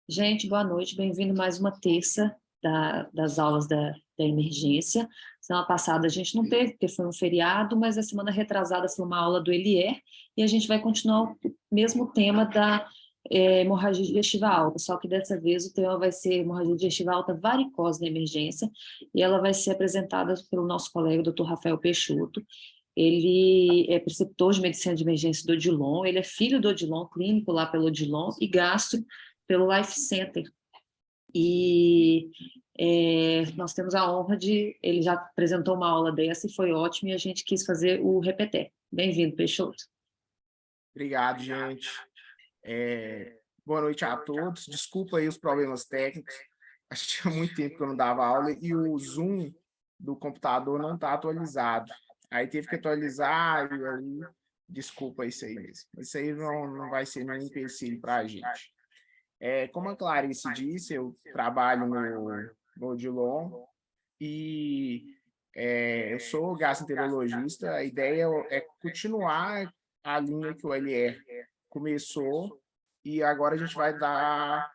Gente, boa noite, bem-vindo mais uma terça das aulas da emergência. Semana passada a gente não teve, porque foi um feriado, mas a semana retrasada foi uma aula do Elier, e a gente vai continuar o mesmo tema da hemorragia digestiva alta, só que dessa vez o tema vai ser hemorragia digestiva alta varicose na emergência, e ela vai ser apresentada pelo nosso colega, Dr. Rafael Peixoto. Ele é preceptor de medicina de emergência do Odilon, ele é filho do Odilon, clínico lá pelo Odilon, e gastro pelo Life Center. E nós temos a honra ele já apresentou uma aula dessa e foi ótimo, e a gente quis fazer o repeté. Bem-vindo, Peixoto. Obrigado, gente. Boa noite a todos. Desculpa aí os problemas técnicos. Acho que tinha muito tempo que eu não dava aula e o Zoom do computador não está atualizado. Aí teve que atualizar e aí, desculpa isso aí mesmo. Isso aí não vai ser nenhum empecilho para a gente. Como a Clarice disse, eu trabalho no Odilon e eu sou gastroenterologista. A ideia é continuar a linha que o LR começou e agora a gente vai dar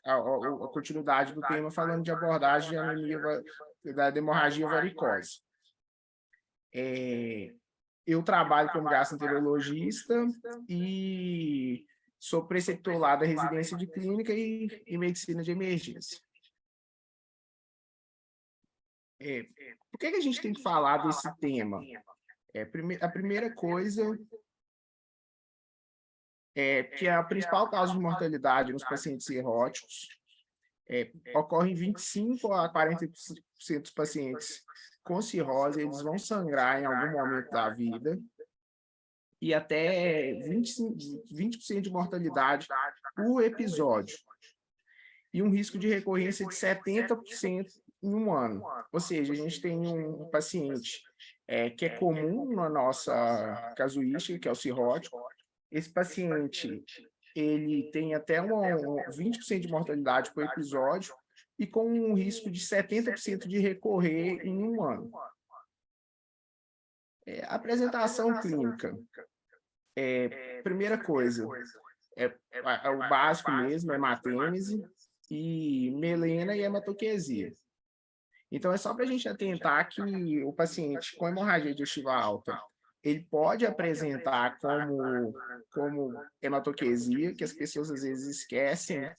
a continuidade do tema falando de abordagem de anemia da hemorragia varicose. Eu trabalho como gastroenterologista e sou preceptor lá da residência de clínica e medicina de emergência. Por que a gente tem que falar desse tema? A primeira coisa é que a principal causa de mortalidade nos pacientes cirróticos ocorre em 25% a 40% dos pacientes com cirrose, eles vão sangrar em algum momento da vida, e até 20% de mortalidade por episódio, e um risco de recorrência de 70% em um ano. Ou seja, a gente tem um paciente que é comum na nossa casuística, que é o cirrótico. Esse paciente ele tem até 20% de mortalidade por episódio e com um risco de 70% de recorrer em um ano. Apresentação clínica. Primeira coisa, o básico mesmo, hematêmese, e melena e hematoquesia. Então, é só para a gente atentar que o paciente com hemorragia digestiva alta, ele pode apresentar como hematoquesia, que as pessoas às vezes esquecem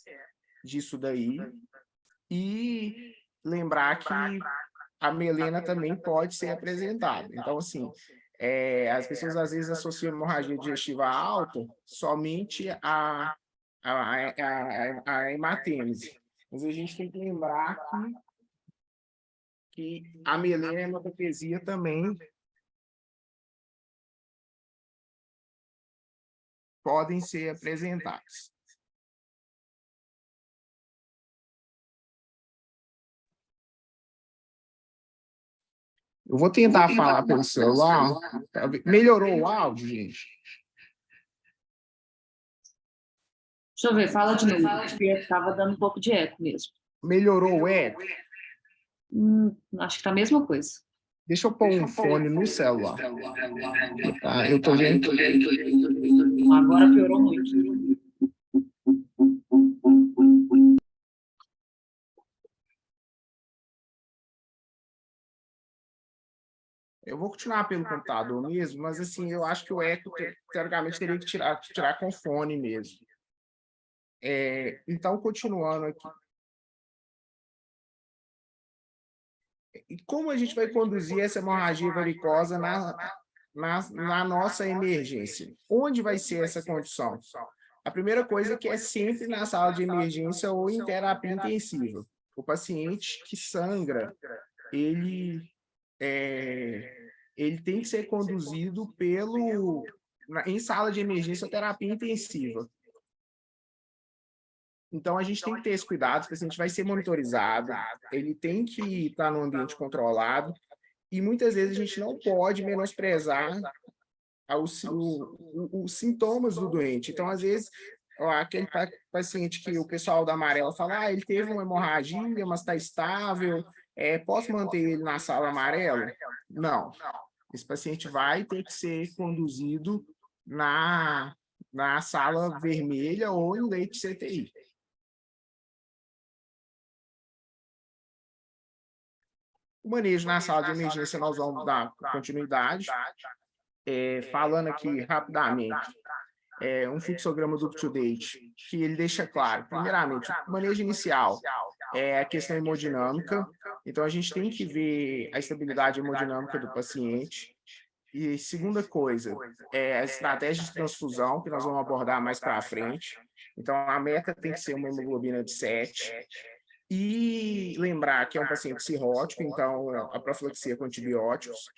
disso daí, e lembrar que a melena também pode ser apresentada. Então, assim, as pessoas às vezes associam hemorragia digestiva alta somente a hematêmese. Mas a gente tem que lembrar que a melena e a hematoquesia também podem ser apresentadas. Eu vou tentar falar pelo celular. Melhorou o áudio, gente? Deixa eu ver, fala de novo, porque estava dando um pouco de eco mesmo. Melhorou o eco? Acho que está a mesma coisa. Deixa eu pôr um fone no celular. Eu estou vendo. Agora piorou muito. Eu vou continuar pelo computador mesmo, mas assim, eu acho que o eco, teoricamente, teria que tirar com fone mesmo. Então, continuando aqui. E como a gente vai conduzir essa hemorragia varicosa na nossa emergência? Onde vai ser essa condução? A primeira coisa é que é sempre na sala de emergência ou em terapia intensiva. O paciente que sangra, ele tem que ser conduzido em sala de emergência ou terapia intensiva. Então, a gente tem que ter esse cuidado, porque o paciente vai ser monitorizado, ele tem que estar num ambiente controlado, e muitas vezes a gente não pode menosprezar os sintomas do doente. Então, às vezes, aquele paciente que o pessoal da amarela fala, ele teve uma hemorragia, mas está estável, posso manter ele na sala amarela? Não. Esse paciente vai ter que ser conduzido na sala vermelha ou em leito de CTI. O manejo na sala de emergência, nós vamos dar continuidade, falando aqui rapidamente. Um fluxograma do up-to-date, que ele deixa claro, primeiramente, o manejo inicial é a questão hemodinâmica, então a gente tem que ver a estabilidade hemodinâmica do paciente. E segunda coisa, a estratégia de transfusão, que nós vamos abordar mais para frente. Então, a meta tem que ser uma hemoglobina de 7. E lembrar que é um paciente cirrótico, então a profilaxia com antibióticos.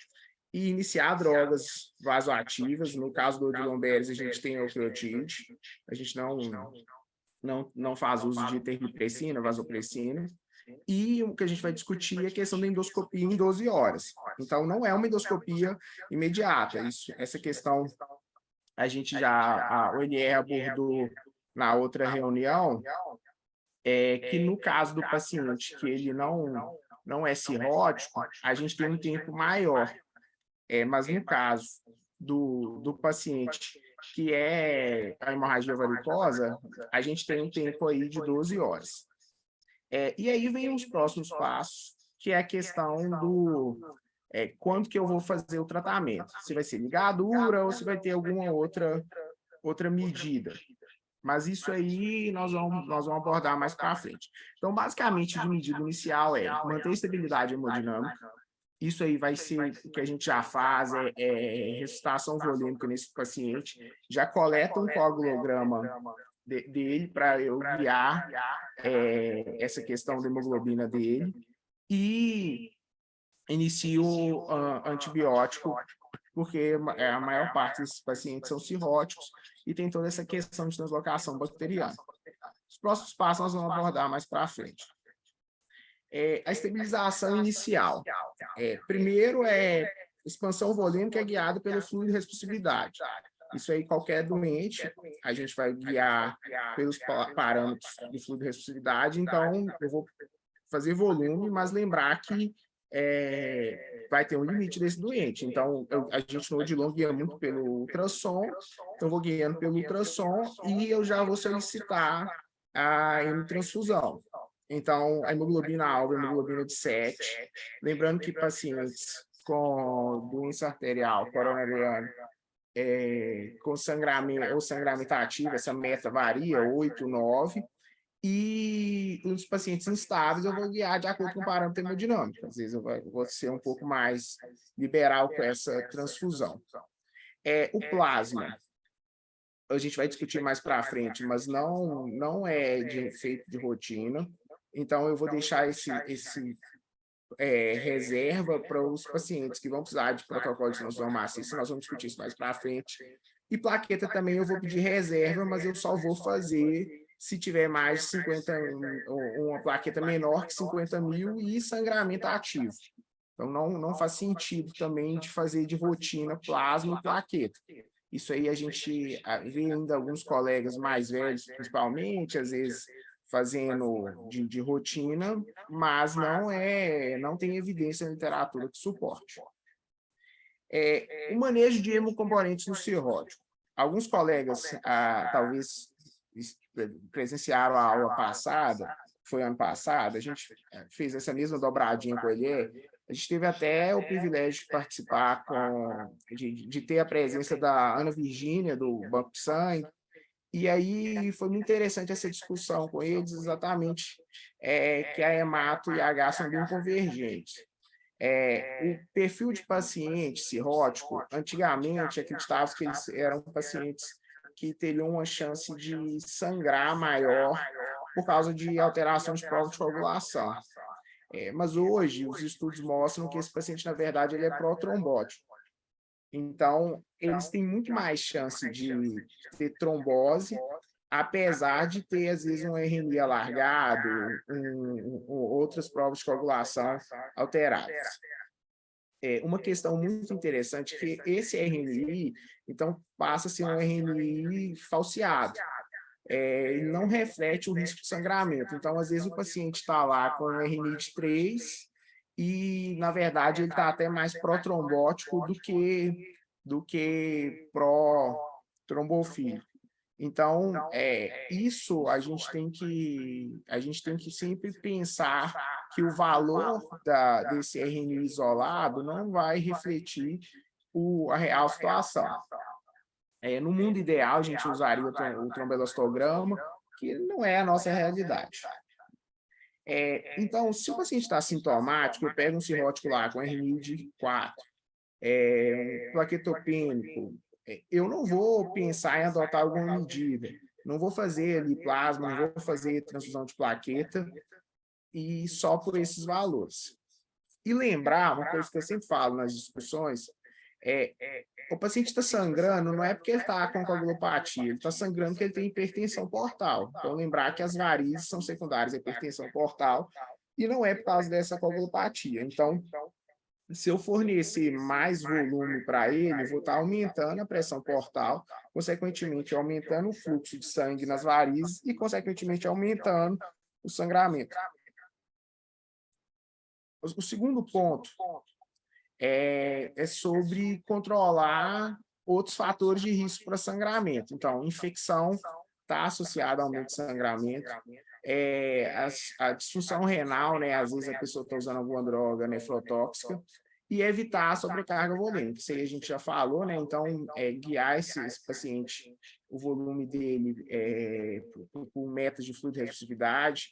E iniciar drogas vasoativas. No caso do Odilon-Beres, a gente tem opioide. A gente não faz uso de terlipressina, vasopressina. E o que a gente vai discutir é a questão da endoscopia em 12 horas. Então, não é uma endoscopia imediata. Essa questão a gente o ONR abordou na outra reunião, que no caso do paciente que ele não é cirrótico, a gente tem um tempo maior. Mas no caso do paciente que é a hemorragia varicosa, a gente tem um tempo aí de 12 horas. E aí vem os próximos passos, que é a questão do quando que eu vou fazer o tratamento. Se vai ser ligadura ou se vai ter alguma outra medida. Mas isso aí nós vamos abordar mais para frente. Então, basicamente, de medida inicial manter a estabilidade hemodinâmica. Isso aí vai ser o que a gente já faz, ressuscitação volêmica nesse paciente. Já coleta um coagulograma dele para eu guiar essa questão da hemoglobina dele e inicio antibiótico, porque a maior parte desses pacientes são cirróticos e tem toda essa questão de translocação bacteriana. Os próximos passos nós vamos abordar mais para frente. A estabilização inicial. Primeiro expansão volêmica guiada pelo fluido de responsabilidade. Isso aí, qualquer doente, a gente vai guiar pelos parâmetros de fluido de responsabilidade. Então, eu vou fazer volume, mas lembrar que vai ter um limite desse doente. Então, a gente no Odilon guia muito pelo ultrassom, então vou guiando pelo ultrassom e eu já vou solicitar a hemotransfusão. Então, a hemoglobina alva, a hemoglobina de 7. Lembrando que pacientes com doença arterial coronariana com sangramento ou sangramento ativo, essa meta varia, 8, 9. E os pacientes instáveis eu vou guiar de acordo com o parâmetro hemodinâmico. Às vezes eu vou ser um pouco mais liberal com essa transfusão. O plasma, a gente vai discutir mais para frente, mas não é de efeito de rotina. Então, eu vou deixar esse reserva para os pacientes que vão precisar de protocolo de transfusão maciça. Nós vamos discutir isso mais para frente. E plaqueta também eu vou pedir reserva, mas eu só vou fazer se tiver mais de 50, uma plaqueta menor que 50 mil e sangramento ativo. Então, não faz sentido também de fazer de rotina plasma e plaqueta. Isso aí a gente vê ainda alguns colegas mais velhos, principalmente, às vezes fazendo de rotina, mas não tem evidência na literatura que suporte. O manejo de hemocomponentes no cirrótico. Alguns colegas, talvez, presenciaram a aula passada, foi ano passado, a gente fez essa mesma dobradinha com ele. A gente teve até o privilégio de participar, de ter a presença da Ana Virgínia, do Banco de Sangue, e aí foi muito interessante essa discussão com eles, exatamente que a hemato e a H são bem convergentes. O perfil de paciente cirrótico, antigamente, acreditava que eles eram pacientes que teriam uma chance de sangrar maior por causa de alteração de prova de coagulação. Mas hoje, os estudos mostram que esse paciente, na verdade, ele é protrombótico. Então, eles têm muito mais chance de ter trombose, apesar de ter, às vezes, um RNI alargado, outras provas de coagulação alteradas. Uma questão muito interessante é que esse RNI, então, passa a ser um RNI falseado. E não reflete o risco de sangramento. Então, às vezes, o paciente está lá com um RNI de 3 e, na verdade, ele está até mais protrombótico do que pró-trombofílico. Então, isso a gente tem que sempre pensar que o valor desse RNI isolado não vai refletir a real situação. No mundo ideal, a gente usaria o tromboelastograma, que não é a nossa realidade. Então, se o paciente está sintomático, eu pego um cirrótico lá com RNI de 4, um plaquetopênico, eu não vou pensar em adotar alguma medida, não vou fazer ali plasma, não vou fazer transfusão de plaqueta, e só por esses valores. E lembrar, uma coisa que eu sempre falo nas discussões, é o paciente está sangrando, não é porque ele está com coagulopatia, ele está sangrando porque ele tem hipertensão portal. Então, lembrar que as varizes são secundárias à hipertensão portal e não é por causa dessa coagulopatia. Então, se eu fornecer mais volume para ele, eu vou estar aumentando a pressão portal, consequentemente aumentando o fluxo de sangue nas varizes e, consequentemente, aumentando o sangramento. O segundo ponto é sobre controlar outros fatores de risco para sangramento. Então, infecção está associada ao aumento de sangramento, a disfunção renal, né? Às vezes a pessoa está usando alguma droga nefrotóxica, e evitar a sobrecarga volêmica. Isso aí a gente já falou, né? Então, guiar esse paciente, o volume dele por metas de fluidorestristividade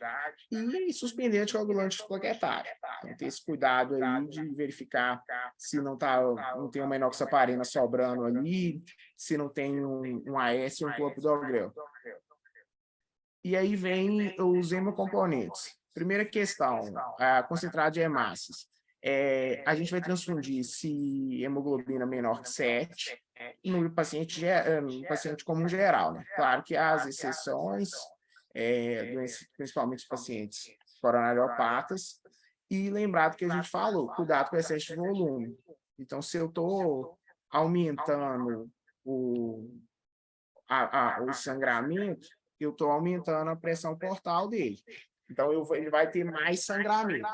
e suspender anticoagulante plaquetário. Então, ter esse cuidado aí de verificar se não tem uma enoxaparina sobrando ali, se não tem um AS ou um clopidogrel. E aí vem os hemocomponentes. Primeira questão, a concentrado de hemácias. A gente vai transfundir se hemoglobina menor que 7 no paciente comum geral, né? Claro que há as exceções, principalmente os pacientes coronariopatas, e lembrado que a gente falou, cuidado com o excesso de volume. Então, se eu estou aumentando o sangramento, eu estou aumentando a pressão portal dele. Então, ele vai ter mais sangramento.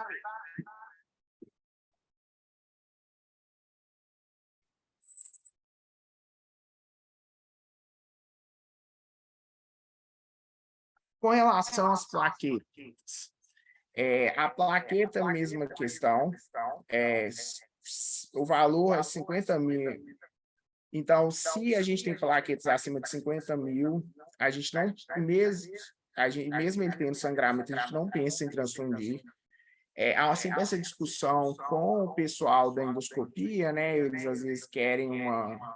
Com relação às plaquetas, a plaqueta, mesma questão, o valor é 50 mil. Então, se a gente tem plaquetas acima de 50 mil, a gente não, mesmo ele tendo sangramento, a gente não pensa em transfundir. Há sempre essa discussão com o pessoal da endoscopia, né? Eles às vezes querem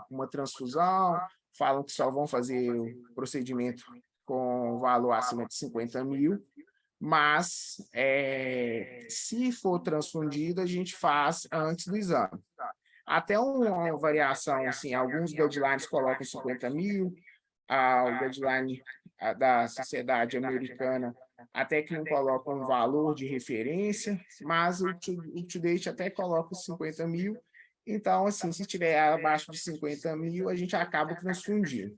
uma transfusão, falam que só vão fazer o procedimento com valor acima de 50 mil, mas se for transfundido, a gente faz antes do exame. Até uma variação, assim, alguns guidelines colocam 50 mil, o guideline da Sociedade Americana até que não coloca um valor de referência, mas o UpToDate até coloca 50 mil. Então, assim, se estiver abaixo de 50 mil, a gente acaba transfundindo.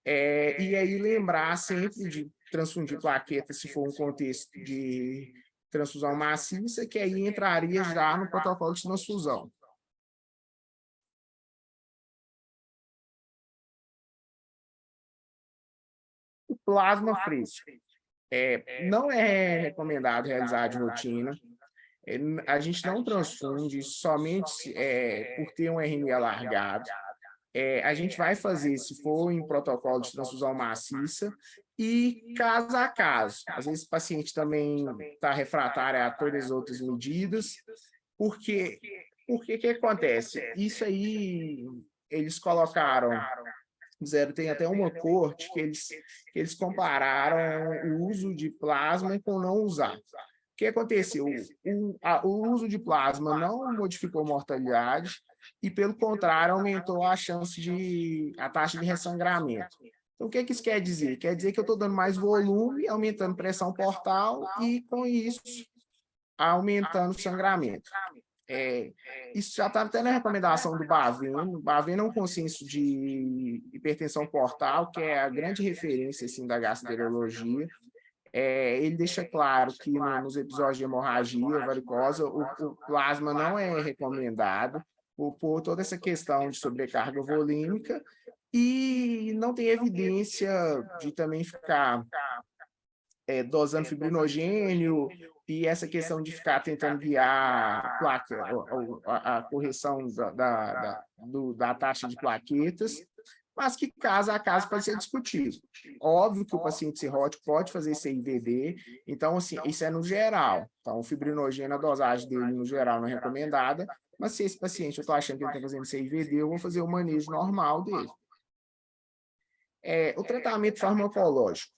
E aí lembrar sempre de transfundir plaqueta se for um contexto de transfusão maciça, que aí entraria já no protocolo de transfusão. O plasma fresco. Não é recomendado realizar de rotina. A gente não transfunde somente por ter um RNI alargado. A gente vai fazer, se for em protocolo de transfusão maciça, e caso a caso. Às vezes o paciente também está refratário a todas as outras medidas, porque o que acontece? Isso aí, eles colocaram, tem até uma corte que eles compararam o uso de plasma com não usar. O que aconteceu? O uso de plasma não modificou a mortalidade e, pelo contrário, aumentou a taxa de ressangramento. Então, o que isso quer dizer? Quer dizer que eu estou dando mais volume, aumentando pressão portal e, com isso, aumentando o sangramento. Isso já está até na recomendação do Baveno. O Baveno é um consenso de hipertensão portal, que é a grande referência assim, da gastroenterologia. Ele deixa claro que nos episódios de hemorragia varicosa, o plasma não é recomendado por toda essa questão de sobrecarga volêmica E não tem evidência de também ficar dosando fibrinogênio e essa questão de ficar tentando guiar a correção da taxa de plaquetas, mas que caso a caso pode ser discutido. Óbvio que o paciente cirrótico pode fazer CIVD, então, assim, isso é no geral. Então, o fibrinogênio, a dosagem dele no geral não é recomendada, mas se esse paciente eu estou achando que ele está fazendo CIVD, eu vou fazer o manejo normal dele. O tratamento farmacológico.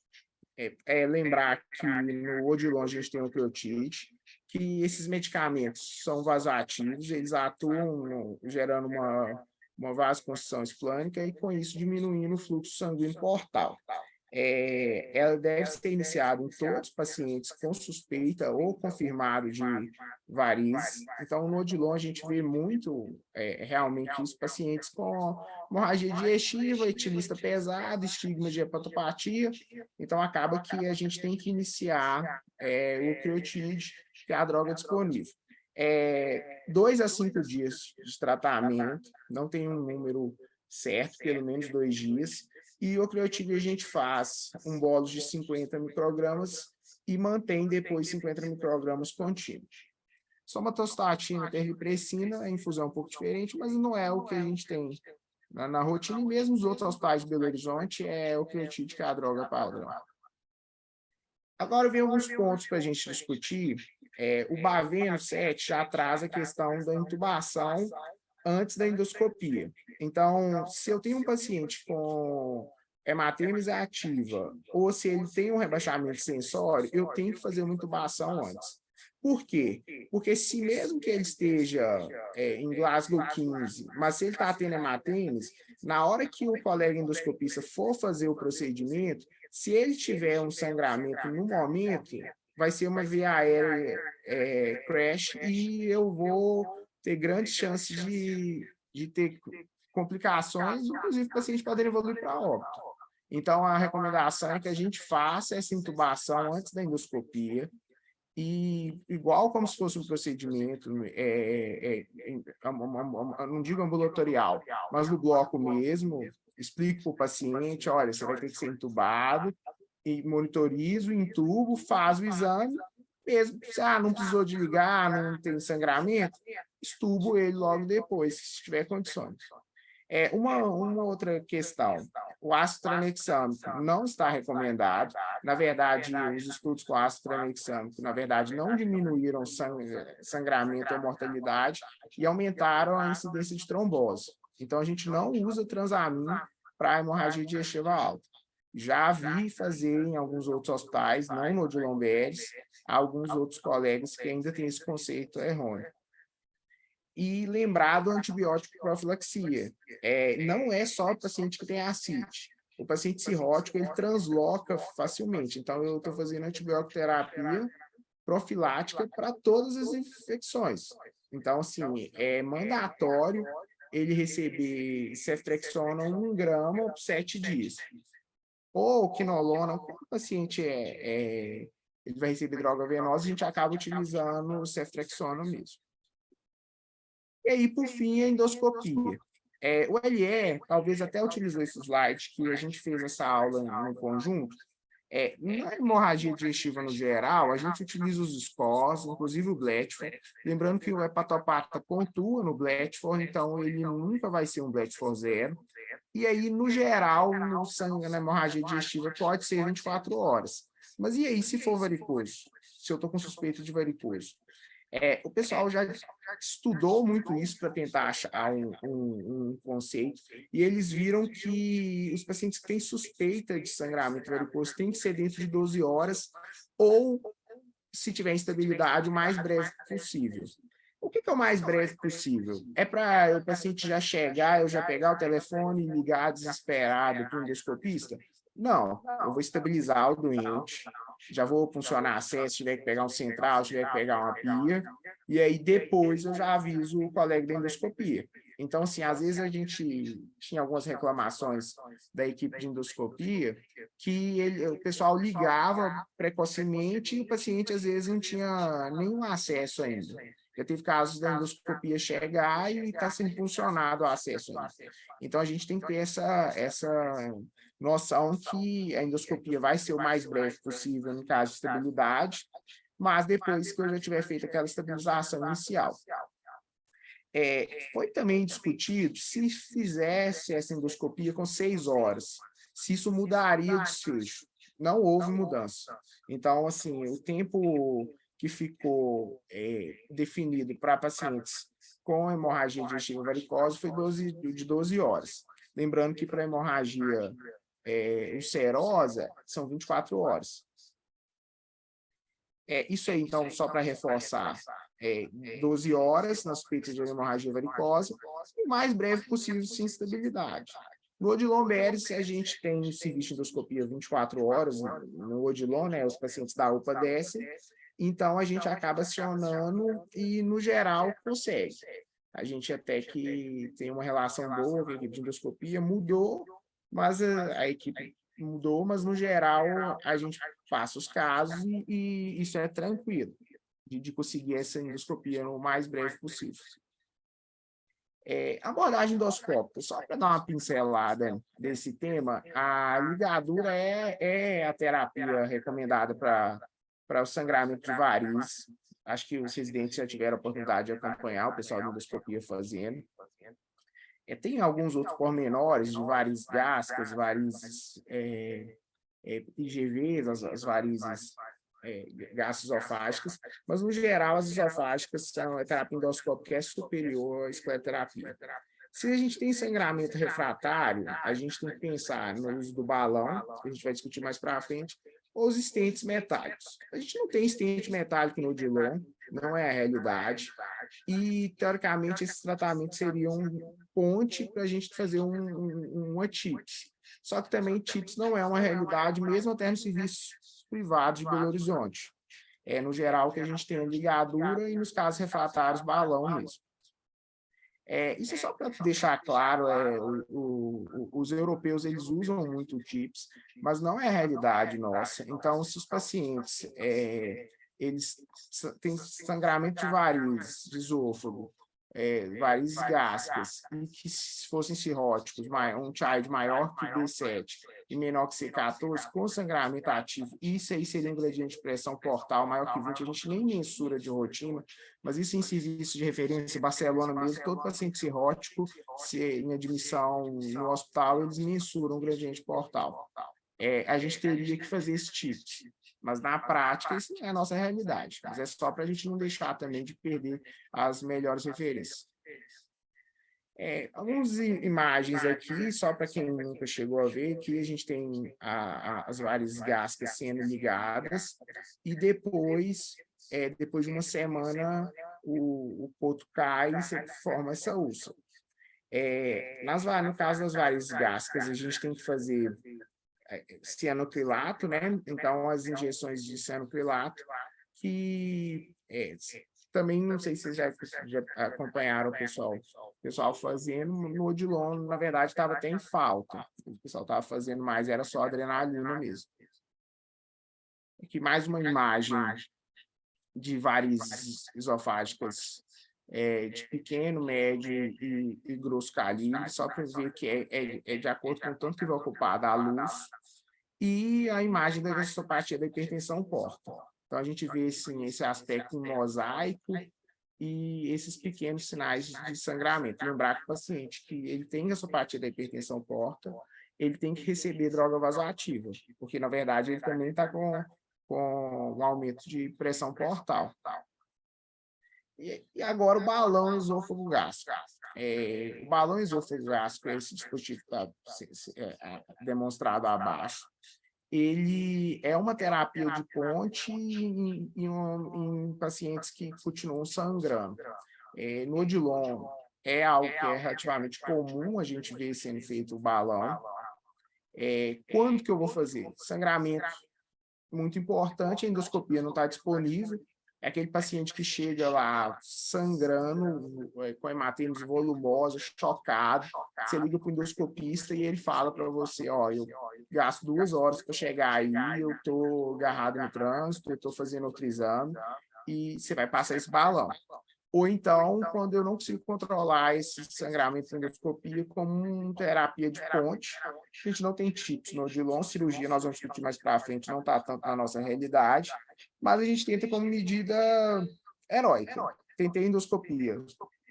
Lembrar que no Odilon a gente tem o Cleotide, que esses medicamentos são vasoativos, eles atuam gerando uma vasoconstrição esplânica e, com isso, diminuindo o fluxo sanguíneo portal. Ela deve ser iniciada em todos os pacientes com suspeita ou confirmado de varizes. Então, no Odilon, a gente vê muito, realmente, os pacientes com hemorragia digestiva, etilista pesado, estigma de hepatopatia. Então, acaba que a gente tem que iniciar o Creotide, que é a droga disponível. 2 a 5 dias de tratamento, não tem um número certo, pelo menos 2 dias. E o Creotide a gente faz um bolo de 50 microgramas e mantém depois 50 microgramas contínuos. Somatostatina, terlipressina, a infusão é um pouco diferente, mas não é o que a gente tem na rotina, e mesmo os outros hospitais de Belo Horizonte é o Creotide, que é a droga padrão. Agora vem alguns pontos para a gente discutir. O Baveno 7 já traz a questão da intubação antes da endoscopia. Então, se eu tenho um paciente com hematêmese ativa, ou se ele tem um rebaixamento sensório, eu tenho que fazer uma intubação antes. Por quê? Porque se mesmo que ele esteja em Glasgow 15, mas se ele está tendo hematêmese, na hora que o colega endoscopista for fazer o procedimento, se ele tiver um sangramento no momento, vai ser uma via aérea crash e eu vou ter grandes chances de ter complicações, inclusive pacientes podem evoluir para óbito. Então, a recomendação é que a gente faça essa intubação antes da endoscopia, e igual como se fosse um procedimento, não digo ambulatorial, mas no bloco mesmo, explico para o paciente, olha, você vai ter que ser entubado, e monitorizo, intubo, faz o exame, mesmo se não precisou de ligar, não tem sangramento, estubo ele logo depois, se tiver condições. Uma outra questão, o ácido tranexâmico não está recomendado. Na verdade, os estudos com ácido tranexâmico, na verdade, não diminuíram sangramento ou mortalidade e aumentaram a incidência de trombose. Então, a gente não usa transamin para hemorragia digestiva alta. Já vi fazer em alguns outros hospitais, não no Odilon Beres, alguns outros colegas que ainda têm esse conceito errôneo. E lembrar do antibiótico profilaxia. Não é só o paciente que tem ascite. O paciente cirrótico, ele transloca facilmente. Então, eu estou fazendo antibiótico terapia profilática para todas as infecções. Então, assim, é mandatório ele receber ceftrexona 1 grama por 7 dias. Ou quinolona, quando o paciente ele vai receber droga venosa, a gente acaba utilizando ceftrexona mesmo. E aí, por fim, a endoscopia. O LE talvez até utilizou esse slide que a gente fez essa aula no conjunto. Na hemorragia digestiva no geral, a gente utiliza os scores, inclusive o Blatchford. Lembrando que o hepatopata pontua no Blatchford, então ele nunca vai ser um Blatchford 0. E aí, no geral, no sangue, na hemorragia digestiva, pode ser 24 horas. Mas e aí, se for varicoso? Se eu estou com suspeita de varicoso? O pessoal já estudou muito isso para tentar achar um conceito, e eles viram que os pacientes que têm suspeita de sangramento varicoso têm que ser dentro de 12 horas, ou, se tiver instabilidade, o mais breve possível. O que é o mais breve possível? É para o paciente já chegar, eu já pegar o telefone e ligar desesperado para o endoscopista? Não, eu vou estabilizar o doente, já vou funcionar a SES, se tiver que pegar um central, se tiver que pegar uma pia, e aí depois eu já aviso o colega da endoscopia. Então, assim, às vezes a gente tinha algumas reclamações da equipe de endoscopia que o pessoal ligava precocemente e o paciente, às vezes, não tinha nenhum acesso ainda. Já teve casos da endoscopia chegar e está sendo impulsionado o acesso ainda. Então, a gente tem que ter essa noção que a endoscopia vai ser o mais breve possível no caso de estabilidade, mas depois que eu já tiver feito aquela estabilização inicial. Foi também discutido se fizesse essa endoscopia com 6 horas, se isso mudaria o desfecho. Não houve mudança. Então, assim, o tempo que ficou definido para pacientes com hemorragia digestiva varicosa foi de 12 horas. Lembrando que para hemorragia ulcerosa são 24 horas. Isso aí, então, só para reforçar, 12 horas nas suspeitas de hemorragia varicosa, e o mais breve possível sem estabilidade. No Odilon BR, a gente tem serviço de endoscopia 24 horas, no Odilon, né, os pacientes da UPA descem, então a gente acaba acionando e, no geral, consegue. A gente até que tem uma relação boa com a equipe de endoscopia, mudou, mas a equipe mudou, mas no geral a gente passa os casos e isso é tranquilo, de conseguir essa endoscopia no mais breve possível. Abordagem endoscópica, só para dar uma pincelada desse tema, a ligadura é a terapia recomendada para o sangramento de varizes. Acho que os residentes já tiveram a oportunidade de acompanhar o pessoal da endoscopia fazendo. Tem alguns outros pormenores de varizes gástricas, varizes IGVs, as varizes gastroesofágicas, mas, no geral, as esofágicas são a terapia endoscópica é superior à escleroterapia. Se a gente tem sangramento refratário, a gente tem que pensar no uso do balão, que a gente vai discutir mais para frente, ou os estentes metálicos. A gente não tem estente metálico no Odilon, não é a realidade, e, teoricamente, esses tratamentos seriam ponte para a gente fazer uma TIPS. Só que também TIPS não é uma realidade, mesmo até nos serviços privados de Belo Horizonte. No geral, que a gente tem a ligadura e, nos casos refratários, balão mesmo. Isso é só para deixar claro, os europeus eles usam muito o TIPS, mas não é a realidade nossa. Então, se os pacientes eles têm sangramento de varizes, de esôfago, varizes gástricas, e que se fossem cirróticos, um child maior que B7 e menor que C14, com sangramento ativo, isso aí seria um gradiente de pressão portal maior que 20, a gente nem mensura de rotina, mas isso em serviço de referência, Barcelona mesmo, todo paciente cirrótico, se em admissão no hospital, eles mensuram o gradiente portal. A gente teria que fazer esse tipo, mas na prática isso não é a nossa realidade, mas é só para a gente não deixar também de perder as melhores referências. Algumas imagens aqui, só para quem nunca chegou a ver, que a gente tem as varizes gástricas sendo ligadas, e depois de uma semana, o poto cai e você forma essa úlcera. No caso das varizes gástricas, a gente tem que fazer cianocrilato, né? Então, as injeções de cianocrilato, que também, não sei se vocês já acompanharam o pessoal fazendo, no Odilon, na verdade, estava até em falta. O pessoal estava fazendo mais, era só adrenalina mesmo. Aqui mais uma imagem de varizes esofágicas de pequeno, médio e grosso calibre, só para ver que é de acordo com o tanto que vai ocupar da luz, e a imagem da gastropatia da hipertensão porta. Então, a gente vê assim, esse aspecto em mosaico e esses pequenos sinais de sangramento. Lembrar que o paciente que ele tem gastropatia da hipertensão porta, ele tem que receber droga vasoativa, porque, na verdade, ele também está com um aumento de pressão portal. E agora o balão esôfago gástrico. O balão esôfago gástrico, esse dispositivo que está demonstrado abaixo, ele é uma terapia de ponte em pacientes que continuam sangrando. No Odilon, é algo que é relativamente comum a gente ver sendo feito o balão. Quando que eu vou fazer? Sangramento muito importante, a endoscopia não está disponível, é aquele paciente que chega lá sangrando, com hematêmese volumosa, chocado, você liga para o endoscopista e ele fala para você, eu gasto 2 horas para chegar aí, eu estou agarrado no trânsito, eu estou fazendo outro exame, e você vai passar esse balão. ou então, quando eu não consigo controlar esse sangramento da endoscopia como uma terapia de ponte, a gente não tem TIPS no Odilon, cirurgia, nós vamos discutir mais para frente, não está tanto na nossa realidade, mas a gente tenta como medida heróica. Tentei endoscopia,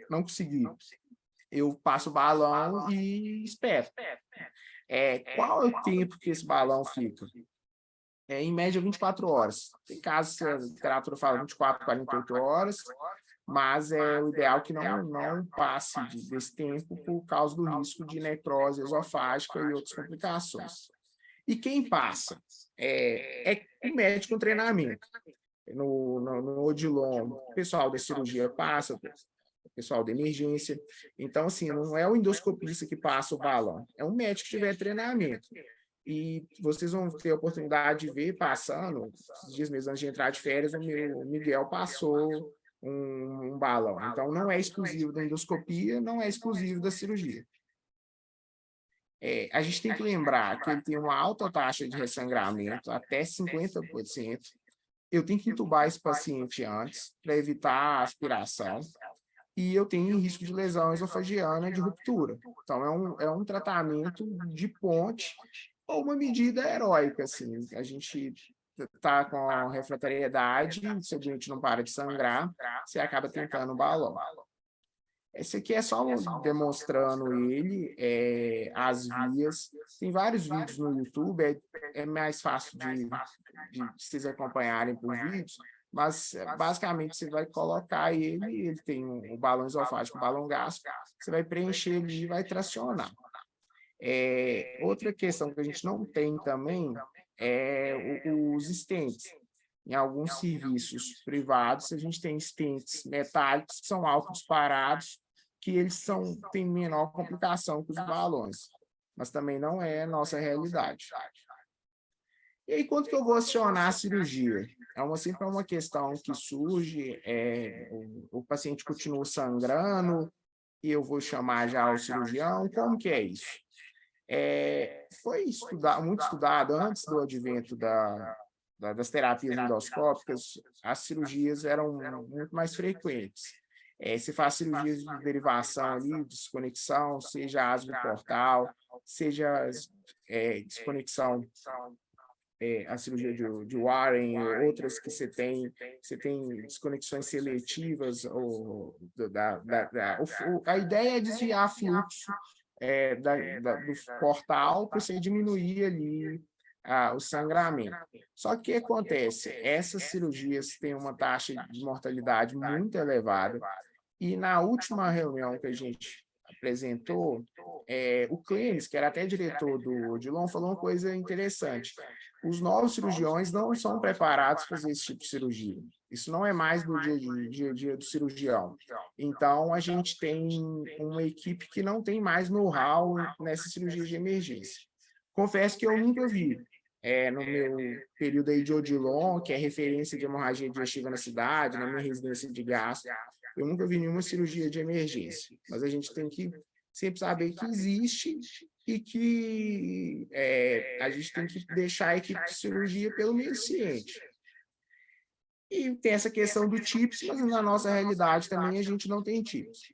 não consegui. Eu passo o balão e espero. Qual é o tempo que esse balão fica? Em média, 24 horas. Tem casos que a literatura fala 24, 48 horas, mas é o ideal que não passe desse tempo por causa do risco de necrose esofágica e outras complicações. E quem passa? É o médico com treinamento. No Odilon, o pessoal da cirurgia passa, o pessoal da emergência. Então, assim, não é o endoscopista que passa o balão, é um médico que tiver treinamento. E vocês vão ter a oportunidade de ver passando, esses dias mesmo antes de entrar de férias, o Miguel passou um balão. Então, não é exclusivo da endoscopia, não é exclusivo da cirurgia. A gente tem que lembrar que ele tem uma alta taxa de ressangramento, até 50%. Eu tenho que entubar esse paciente antes, para evitar a aspiração, e eu tenho risco de lesão esofagiana de ruptura. Então, é um tratamento de ponte ou uma medida heróica, assim. A gente está com a refratariedade, se a gente não para de sangrar, você acaba tentando o balão. Esse aqui é só demonstrando ele, as vias. Tem vários vídeos no YouTube, é mais fácil de vocês acompanharem por vídeos, mas basicamente você vai colocar ele tem o balão esofágico, o balão gástrico, você vai preencher ele e vai tracionar. Outra questão que a gente não tem também é os stents. Em alguns serviços privados, a gente tem stents metálicos que são autodisparados, que eles têm menor complicação que os balões, mas também não é nossa realidade. E aí, quando que eu vou acionar a cirurgia? Sempre uma questão que surge, o paciente continua sangrando, e eu vou chamar já o cirurgião, como que é isso? Foi muito estudado antes do advento das terapias endoscópicas, as cirurgias eram muito mais frequentes. Se faz cirurgias de derivação ali, desconexão, seja asgo portal, seja desconexão, a cirurgia de Warren, outras que você tem desconexões seletivas, a ideia é desviar fluxo do portal para você diminuir ali o sangramento. Só que o que acontece? Essas cirurgias têm uma taxa de mortalidade muito elevada, e na última reunião que a gente apresentou, o Clínis, que era até diretor do Odilon, falou uma coisa interessante. Os novos cirurgiões não são preparados para fazer esse tipo de cirurgia. Isso não é mais do dia a dia do cirurgião. Então, a gente tem uma equipe que não tem mais know-how nessa cirurgia de emergência. Confesso que eu nunca vi. No meu período aí de Odilon, que é referência de hemorragia digestiva na cidade, na minha residência de gastro, eu nunca vi nenhuma cirurgia de emergência. Mas a gente tem que sempre saber que existe e que a gente tem que deixar a equipe de cirurgia pelo menos ciente. E tem essa questão do TIPS, mas na nossa realidade também a gente não tem TIPS.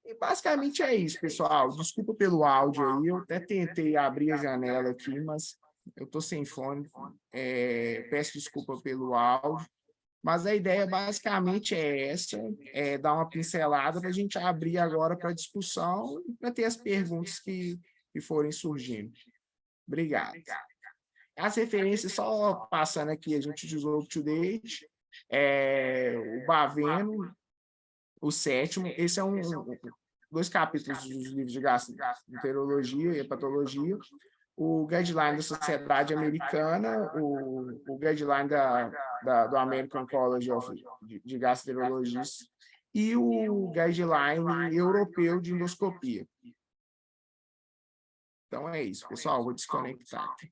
E basicamente é isso, pessoal. Desculpa pelo áudio aí, eu até tentei abrir a janela aqui, mas eu estou sem fone. Peço desculpa pelo áudio. Mas a ideia basicamente é essa, dar uma pincelada para a gente abrir agora para discussão e para ter as perguntas que forem surgindo. Obrigado. As referências, só passando aqui, a gente usou o UpToDate, o Baveno, o 7º, esse é dois capítulos dos livros de gastroenterologia e hepatologia, o guideline da Sociedade Americana, o guideline do American College de Gastroenterologists e o guideline europeu de endoscopia. Então é isso, pessoal, vou desconectar aqui.